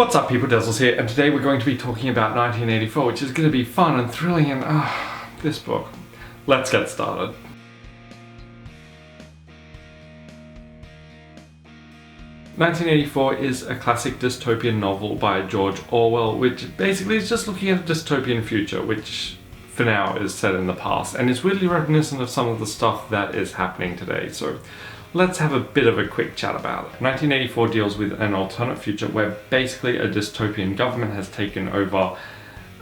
What's up people, Dezzles here, and today we're going to be talking about 1984, which is going to be fun and thrilling and this book. Let's get started. "1984 is a classic dystopian novel by George Orwell, which basically is just looking at a dystopian future, which for now is set in the past, and is weirdly reminiscent of some of the stuff that is happening today. So let's have a bit of a quick chat about it. 1984 deals with an alternate future where basically a dystopian government has taken over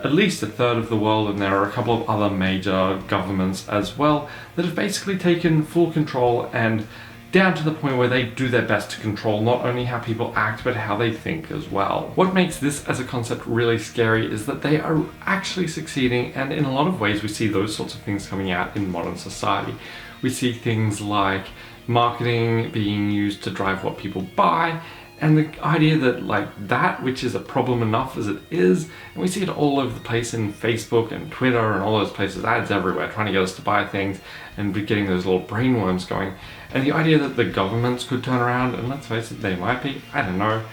at least a third of the world, and there are a couple of other major governments as well that have basically taken full control, and down to the point where they do their best to control not only how people act but how they think as well. What makes this as a concept really scary is that they are actually succeeding, and in a lot of ways we see those sorts of things coming out in modern society. We see things like marketing being used to drive what people buy, and the idea that that, which is a problem enough as it is, and we see it all over the place in Facebook and Twitter and all those places, ads everywhere trying to get us to buy things and be getting those little brainworms going. And the idea that the governments could turn around, and let's face it, they might be, I don't know,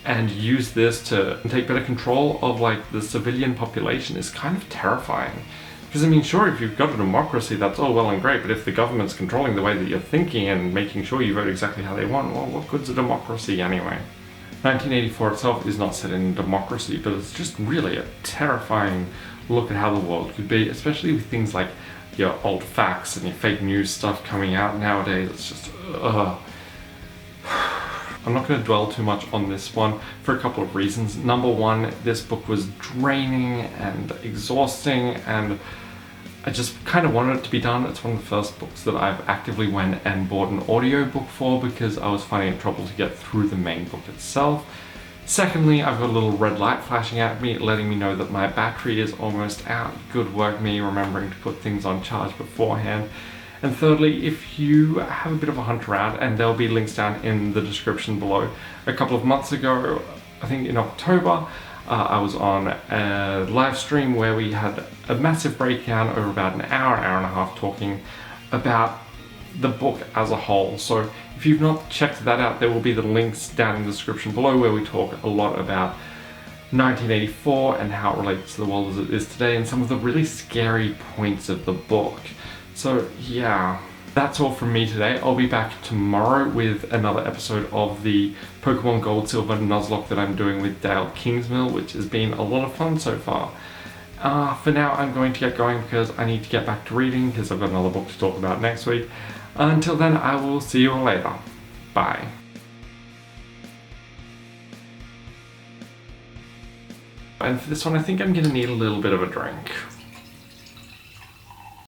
and use this to take better control of the civilian population is kind of terrifying. Because I mean, sure, if you've got a democracy, that's all well and great, but if the government's controlling the way that you're thinking and making sure you vote exactly how they want, well, what good's a democracy anyway? 1984 itself is not set in democracy, but it's just really a terrifying look at how the world could be, especially with things like your old facts and your fake news stuff coming out nowadays. It's just, I'm not going to dwell too much on this one for a couple of reasons. Number one, this book was draining and exhausting, and I just kind of wanted it to be done. It's one of the first books that I've actively went and bought an audiobook for because I was finding it trouble to get through the main book itself. Secondly, I've got a little red light flashing at me, letting me know that my battery is almost out. Good work me remembering to put things on charge beforehand. And thirdly, if you have a bit of a hunt around, and there'll be links down in the description below, a couple of months ago, I think in October, I was on a live stream where we had a massive breakdown over about an hour and a half talking about the book as a whole. So if you've not checked that out, there will be the links down in the description below where we talk a lot about 1984 and how it relates to the world as it is today and some of the really scary points of the book. So yeah, that's all from me today. I'll be back tomorrow with another episode of the Pokemon Gold, Silver, Nuzlocke that I'm doing with Dale Kingsmill, which has been a lot of fun so far. For now, I'm going to get going because I need to get back to reading because I've got another book to talk about next week. Until then, I will see you all later. Bye. And for this one, I think I'm going to need a little bit of a drink.